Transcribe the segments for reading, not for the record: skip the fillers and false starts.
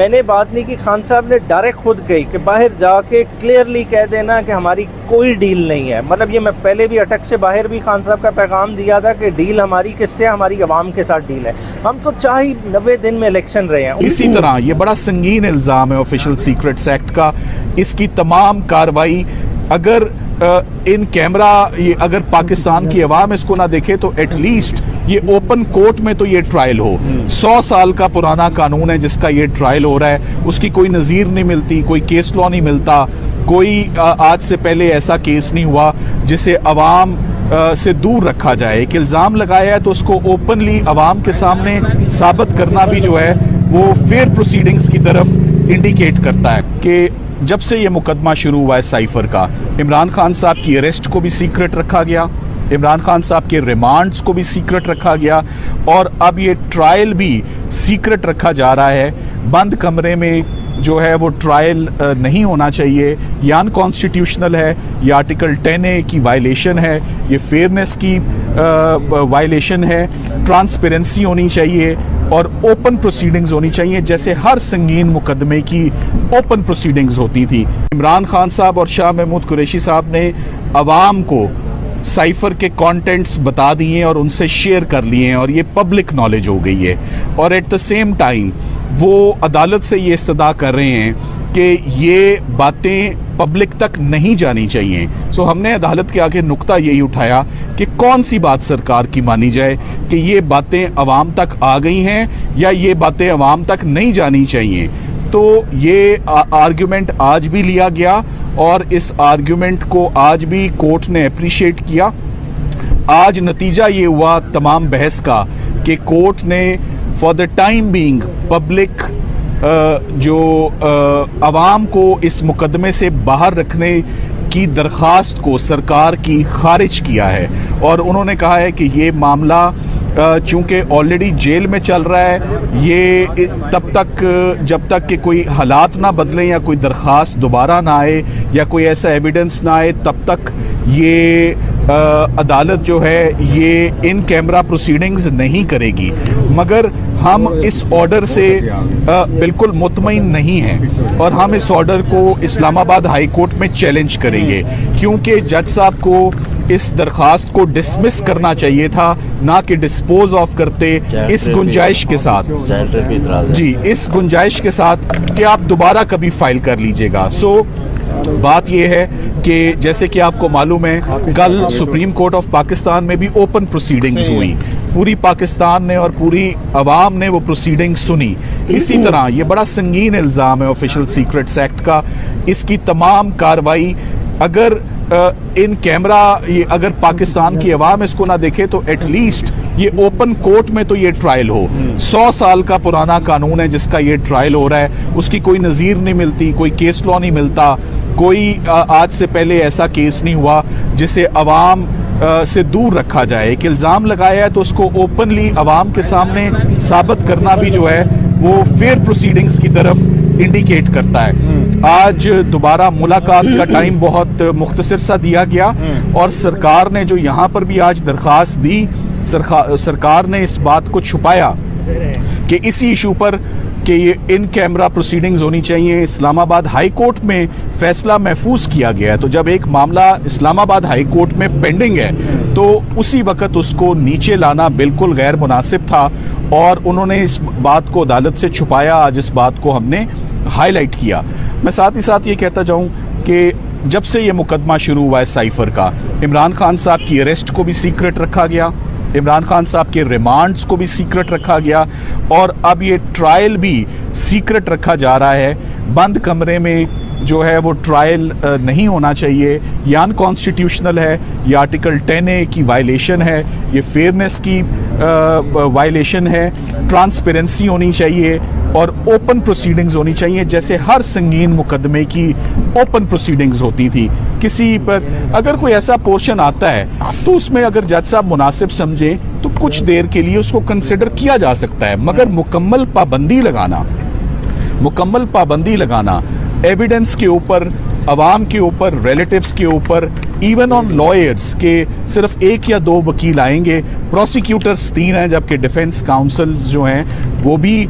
मैंने बात नहीं की, खान साहब ने डायरेक्ट खुद कही कि बाहर जाके क्लियरली कह देना कि हमारी कोई डील नहीं है। मतलब ये मैं पहले भी अटक से बाहर भी खान साहब का पैगाम दिया था कि डील हमारी किससे, हमारी अवाम के साथ डील है। हम तो चाहे 90 दिन में इलेक्शन रहे हैं। इसी तरह ये बड़ा संगीन इल्ज़ाम है ऑफिशियल सीक्रेट्स एक्ट का। इसकी तमाम कार्रवाई अगर इन कैमरा अगर पाकिस्तान की अवाम इसको ना देखे तो एटलीस्ट ये ओपन कोर्ट में तो ये ट्रायल हो। 100 साल का पुराना कानून है जिसका ये ट्रायल हो रहा है, उसकी कोई नज़ीर नहीं मिलती, कोई केस लॉ नहीं मिलता, कोई आज से पहले ऐसा केस नहीं हुआ जिसे अवाम से दूर रखा जाए। एक इल्ज़ाम लगाया है तो उसको ओपनली अवाम के सामने साबित करना भी जो है वो फेयर प्रोसीडिंग्स की तरफ इंडिकेट करता है। कि जब से ये मुकदमा शुरू हुआ है साइफर का, इमरान खान साहब की अरेस्ट को भी सीक्रेट रखा गया, इमरान खान साहब के रिमांड्स को भी सीक्रेट रखा गया, और अब ये ट्रायल भी सीक्रेट रखा जा रहा है। बंद कमरे में जो है वो ट्रायल नहीं होना चाहिए, ये अनकॉन्स्टिट्यूशनल है, ये आर्टिकल 10A की वायलेशन है, ये फेयरनेस की वायलेशन है। ट्रांसपेरेंसी होनी चाहिए और ओपन प्रोसीडिंग्स होनी चाहिए, जैसे हर संगीन मुकदमे की ओपन प्रोसीडिंग्स होती थी। इमरान खान साहब और शाह महमूद कुरैशी साहब ने अवाम को साइफर के कंटेंट्स बता दिए और उनसे शेयर कर लिए हैं और ये पब्लिक नॉलेज हो गई है। और एट द सेम टाइम वो अदालत से ये इस्तदा कर रहे हैं कि ये बातें पब्लिक तक नहीं जानी चाहिए। सो हमने अदालत के आगे नुक्ता यही उठाया कि कौन सी बात सरकार की मानी जाए, कि ये बातें अवाम तक आ गई हैं या ये बातें अवाम तक नहीं जानी चाहिए। तो ये आर्ग्यूमेंट आज भी लिया गया और इस आर्ग्यूमेंट को आज भी कोर्ट ने अप्रिशिएट किया। आज नतीजा ये हुआ तमाम बहस का कि कोर्ट ने for the time being public जो अवाम को इस मुकदमे से बाहर रखने की दरख्वास्त को सरकार की खारिज किया है। और उन्होंने कहा है कि ये मामला चूँकि ऑलरेडी जेल में चल रहा है, ये तब तक जब तक कि कोई हालात ना बदलें या कोई दरख्वास्त दोबारा ना आए या कोई ऐसा एविडेंस ना आए, तब तक ये अदालत जो है ये इन कैमरा प्रोसीडिंग्स नहीं करेगी। मगर हम इस ऑर्डर से बिल्कुल मुतमईन नहीं हैं और हम इस ऑर्डर को इस्लामाबाद हाई कोर्ट में चैलेंज करेंगे, क्योंकि जज साहब को इस दरख्वास्त को डिसमिस करना चाहिए था, ना कि डिस्पोज ऑफ करते, इस गुंजाइश के साथ जी, इस गुंजाइश के साथ कि आप दोबारा कभी फाइल कर लीजिएगा। सो बात यह है कि जैसे कि आपको मालूम है, कल सुप्रीम कोर्ट ऑफ पाकिस्तान में भी ओपन प्रोसीडिंग्स हुई, पूरी पाकिस्तान ने और पूरी अवाम ने वो प्रोसीडिंग्स सुनी। इसी तरह ये बड़ा संगीन इल्ज़ाम है ऑफिशियल सीक्रेट्स एक्ट का। इसकी तमाम कार्रवाई अगर इन कैमरा अगर पाकिस्तान की अवाम इसको ना देखे तो एटलीस्ट ये ओपन कोर्ट में तो ये ट्रायल हो। 100 साल का पुराना कानून है जिसका ये ट्रायल हो रहा है, उसकी कोई नज़ीर नहीं मिलती, कोई केस लॉ नहीं मिलता, कोई आज से पहले ऐसा केस नहीं हुआ जिसे अवाम से दूर रखा जाए। एक इल्ज़ाम लगाया है तो उसको ओपनली अवाम के सामने साबित करना भी जो है वो फेयर प्रोसीडिंग्स की तरफ इंडिकेट करता है। आज दोबारा मुलाकात का टाइम बहुत मुख्तसर सा दिया गया और सरकार ने जो यहाँ पर भी आज दरख्वास्त दी, सरकार ने इस बात को छुपाया कि इसी इशू पर कि ये इन कैमरा प्रोसीडिंग्स होनी चाहिए। इस्लामाबाद हाई कोर्ट में फैसला महफूज किया गया है, तो जब एक मामला इस्लामाबाद हाई कोर्ट में पेंडिंग है तो उसी वक्त उसको नीचे लाना बिल्कुल गैर मुनासिब था और उन्होंने इस बात को अदालत से छुपाया। आज इस बात को हमने हाईलाइट किया। मैं साथ ही साथ ये कहता जाऊं कि जब से ये मुकदमा शुरू हुआ है साइफर का, इमरान खान साहब की अरेस्ट को भी सीक्रेट रखा गया, इमरान खान साहब के रिमांड्स को भी सीक्रेट रखा गया और अब ये ट्रायल भी सीक्रेट रखा जा रहा है। बंद कमरे में जो है वो ट्रायल नहीं होना चाहिए, ये अनकॉन्स्टिट्यूशनल है, ये आर्टिकल 10A की वायलेशन है, ये फेयरनेस की वायलेशन है। ट्रांसपेरेंसी होनी चाहिए और ओपन प्रोसीडिंग्स होनी चाहिए, जैसे हर संगीन मुकदमे की ओपन प्रोसीडिंग्स होती थी। किसी पर अगर कोई ऐसा पोर्शन आता है तो उसमें अगर जज साहब मुनासिब समझे तो कुछ देर के लिए उसको कंसिडर किया जा सकता है, मगर मुकम्मल पाबंदी लगाना एविडेंस के ऊपर अवाम के ऊपर, रिलेटिव्स के ऊपर, इवन ऑन लॉयर्स के सिर्फ 1 या 2 वकील आएंगे, प्रोसिक्यूटर्स 3 हैं, जबकि डिफेंस काउंसिल्स जो हैं वो भी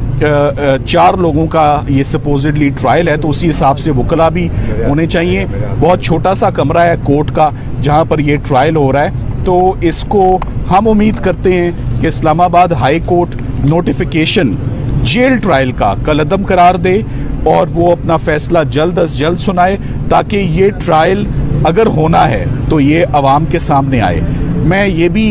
4 लोगों का ये सपोजिडली ट्रायल है, तो उसी हिसाब से वकला भी होने चाहिए। बहुत छोटा सा कमरा है कोर्ट का जहां पर ये ट्रायल हो रहा है, तो इसको हम उम्मीद करते हैं कि Islamabad high court notification jail trial का कलअदम करार दे और वो अपना फैसला जल्द अज जल्द सुनाए, ताकि ये ट्रायल अगर होना है तो ये अवाम के सामने आए। मैं ये भी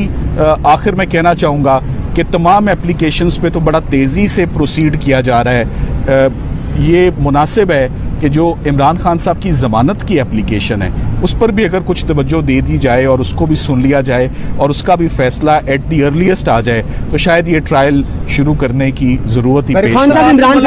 आखिर में कहना चाहूँगा कि तमाम एप्लीकेशंस पे तो बड़ा तेज़ी से प्रोसीड किया जा रहा है। ये मुनासिब है कि जो इमरान खान साहब की ज़मानत की एप्लीकेशन है उस पर भी अगर कुछ तवज्जो दे दी जाए और उसको भी सुन लिया जाए और उसका भी फैसला एट दी अर्लीस्ट आ जाए, तो शायद ये ट्रायल शुरू करने की ज़रूरत ही पेश खान साहब, इमरान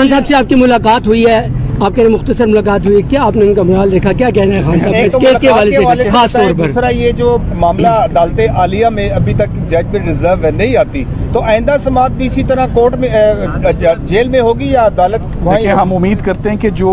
साहब से आपकी मुलाकात हुई है, आपके मुख्तसर मुलाकात हुई है, क्या आपने उनका मुहाल देखा, क्या कहना है खान साहब इस केस के हवाले से खास तौर पर? दूसरा ये जो मामला अदालत आलिया में अभी तक जजमेंट रिजर्व नहीं आती, तो आइंदा समाअत भी इसी तरह कोर्ट में जेल में होगी या अदालत वहीं? हम उम्मीद करते हैं कि जो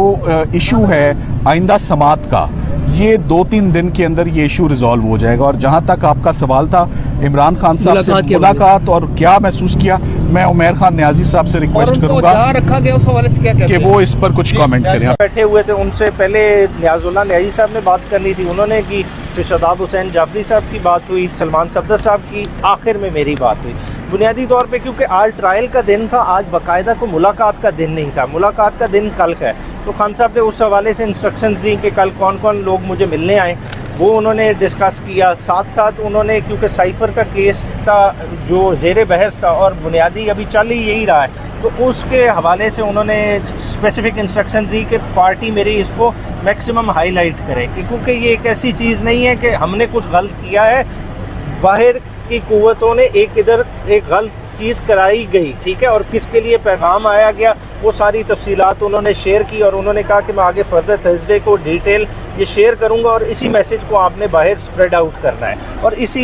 इशू है आइंदा समाअत का, ये 2-3 दिन के अंदर ये इशू रिजॉल्व हो जाएगा। और जहां तक आपका सवाल था इमरान खान साहब से मुलाकात और क्या महसूस किया, मैं उमैर खान न्याजी साहब से रिक्वेस्ट करूंगा रखा गया उस हवाले से क्या कि वो इस पर कुछ कमेंट करें। बैठे हुए थे, उनसे पहले न्याजुल्लाह न्याजी साहब ने बात करनी थी, उन्होंने की, फिर शदाब हुसैन जाफरी साहब की बात हुई, सलमान सफदर साहब की, आखिर में मेरी बात हुई। बुनियादी तौर पे क्योंकि आज ट्रायल का दिन था, आज बाकायदा को मुलाकात का दिन नहीं था, मुलाकात का दिन कल है, तो खान साहब ने उस हवाले से इंस्ट्रक्शंस दी कि कल कौन कौन लोग मुझे मिलने आए, वो उन्होंने डिस्कस किया। साथ साथ उन्होंने, क्योंकि साइफ़र का केस था जो ज़ेर बहस था और बुनियादी अभी चल ही यही रहा है, तो उसके हवाले से उन्होंने स्पेसिफिक इंस्ट्रक्शन दी कि पार्टी मेरी इसको मैक्सिमम हाईलाइट करे, क्योंकि ये एक ऐसी चीज़ नहीं है कि हमने कुछ गलत किया है, बाहर की कुव्वतों ने एक गलत चीज़ कराई गई, ठीक है, और किसके लिए पैगाम आया गया, वो सारी तफसीलात उन्होंने शेयर की। और उन्होंने कहा कि मैं आगे फर्दर थर्सडे को डिटेल ये शेयर करूंगा और इसी मैसेज को आपने बाहर स्प्रेड आउट करना है, और इसी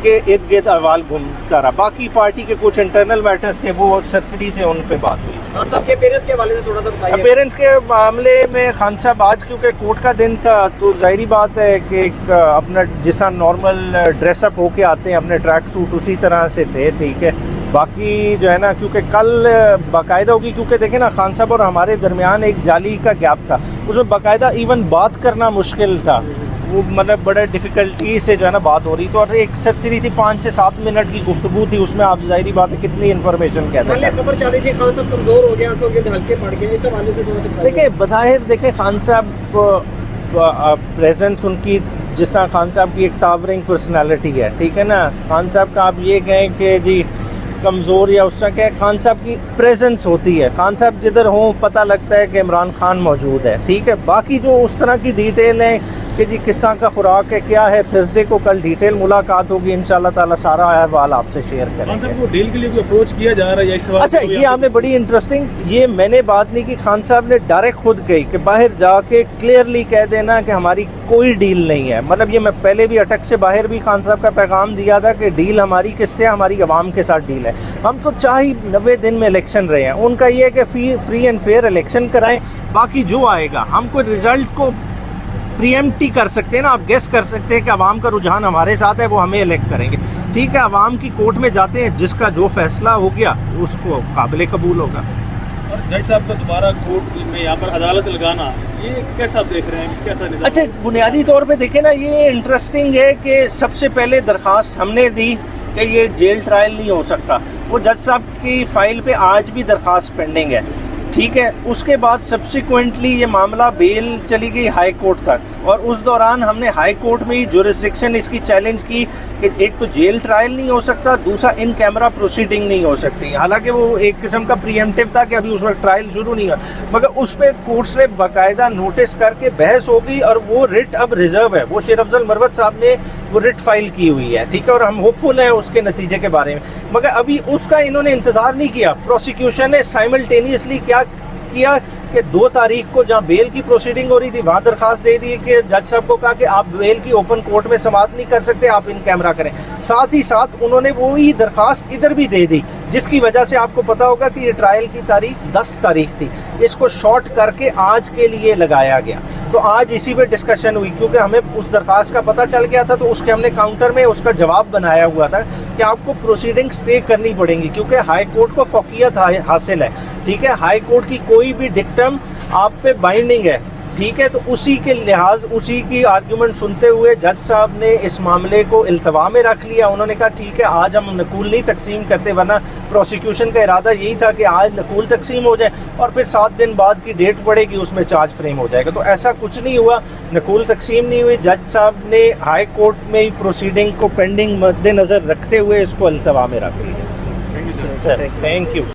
के इर्द गिर्द अहवाल घूमता रहा। बाकी पार्टी के कुछ इंटरनल मैटर्स थे, वो सरसरी से उन पर बात हुई। सबके पेरेंट्स के हवाले से थोड़ा सा बताइए। पेरेंट्स के मामले में खान साहब आज क्योंकि कोर्ट का दिन था, तो जाहिर बात है कि अपना जिस नॉर्मल ड्रेसअप होके आते हैं, अपने ट्रैक सूट उसी तरह से थे, ठीक है। बाकी जो है ना, क्योंकि कल बाकायदा होगी, क्योंकि देखें ना खान साहब और हमारे दरमियान एक जाली का गैप था, उसमें बाकायदा इवन बात करना मुश्किल था, वो मतलब बड़े डिफ़िकल्टी से जो है ना बात हो रही। तो और एक सरसरी थी 5 से 7 मिनट की गुफ्तगू थी, उसमें आप जाहिर बात है कितनी इन्फॉर्मेशन कहते हैं। खबर चल रही थी खान साहब कमज़ोर हो गया, तो ये हल्के पड़ गए, इस हवाले से थोड़ा सा देखिए बज़ाहिर देखें खान साहब प्रेजेंस उनकी, जिस तरह खान साहब की एक टावरिंग पर्सनालिटी है, ठीक है ना, खान साहब का आप ये कहें कि जी कमज़ोर या उस तरह के, खान साहब की प्रेजेंस होती है, खान साहब जिधर हों पता लगता है कि इमरान खान मौजूद है, ठीक है। बाकी जो उस तरह की डिटेल है कि जी किस तरह का खुराक है, क्या है, थर्सडे को कल डिटेल मुलाकात होगी, इंशाल्लाह ताला सारा अहवाल आपसे शेयर करेंगे। खान साहब को डील के लिए कोई अप्रोच किया जा रहा है इस सवाल? अच्छा, ये आपने बड़ी इंटरेस्टिंग, ये मैंने बात नहीं की, खान साहब ने डायरेक्ट खुद कही कि बाहर जाके क्लियरली कह देना कि हमारी कोई डील नहीं है। मतलब ये मैं पहले भी अटक से बाहर भी खान साहब का पैगाम दिया था कि डील हमारी किससे, हमारी आवाम के साथ डील है। हम तो चाहे 90 दिन में इलेक्शन रहे हैं, उनका ये है कि फ्री एंड फेयर इलेक्शन कराएं, बाकी जो आएगा हम कोई रिजल्ट को प्रीएम्प्ट ही कर सकते हैं ना, आप गेस कर सकते हैं कि अवाम का रुझान हमारे साथ है, वो हमें इलेक्ट करेंगे, ठीक है। अवाम की कोर्ट में जाते हैं, जिसका जो फैसला हो गया उसको काबिल कबूल होगा। और जज साहब का दोबारा कोर्ट में यहाँ पर अदालत लगाना, ये कैसा आप देख रहे हैं, कैसा निज़ाम? अच्छा, बुनियादी तौर पे देखें ना, ये इंटरेस्टिंग है कि सबसे पहले दरख्वास्त हमने दी कि ये जेल ट्रायल नहीं हो सकता, वो जज साहब की फ़ाइल पे आज भी दरख्वास्त पेंडिंग है, ठीक है। उसके बाद सब्सिक्वेंटली ये मामला बेल चली गई हाई कोर्ट तक, और उस दौरान हमने हाई कोर्ट में ही जुरिस्डिक्शन इसकी चैलेंज की कि एक तो जेल ट्रायल नहीं हो सकता, दूसरा इन कैमरा प्रोसीडिंग नहीं हो सकती। हालांकि वो एक किस्म का प्रीएम्प्टिव था कि अभी उस वक्त ट्रायल शुरू नहीं हुआ, मगर उस पर कोर्ट ने बाकायदा नोटिस करके बहस हो गई, और वो रिट अब रिजर्व है, वो शेर अफजल मरवत साहब ने वो रिट फाइल की हुई है, ठीक है, और हम होपफुल हैं उसके नतीजे के बारे में। मगर अभी उसका इन्होंने इंतज़ार नहीं किया, प्रोसिक्यूशन ने साइमल्टेनियसली क्या किया कि 2 तारीख को जहां बेल की प्रोसीडिंग हो रही थी, वहां दरखास्त दे दी कि जज साहब को कहा कि आप बेल की ओपन कोर्ट में समाअत नहीं कर सकते, आप इन कैमरा करें। साथ ही साथ उन्होंने वही दरखास्त इधर भी दे दी, जिसकी वजह से आपको पता होगा कि ये ट्रायल की तारीख 10 तारीख थी, इसको शॉर्ट करके आज के लिए लगाया गया। तो आज इसी पे डिस्कशन हुई, क्योंकि हमें उस दरखास्त का पता चल गया था, तो उसके हमने काउंटर में उसका जवाब बनाया हुआ था कि आपको प्रोसीडिंग स्टे करनी पड़ेंगी, क्योंकि हाई कोर्ट को फौकियत हासिल है, ठीक है। हाई कोर्ट की कोई भी डिक्टम आप पे बाइंडिंग है, ठीक है। तो उसी के लिहाज, उसी की आर्ग्यूमेंट सुनते हुए जज साहब ने इस मामले को इल्तवा में रख लिया। उन्होंने कहा ठीक है, आज हम नकूल नहीं तकसीम करते, वरना प्रोसिक्यूशन का इरादा यही था कि आज नकूल तकसीम हो जाए और फिर 7 दिन बाद की डेट पड़ेगी, उसमें चार्ज फ्रेम हो जाएगा। तो ऐसा कुछ नहीं हुआ, नकूल तकसीम नहीं हुई। जज साहब ने हाई कोर्ट में ही प्रोसीडिंग को पेंडिंग मद्देनजर रखते हुए इसको इल्तवा में रख लिया। Thank you.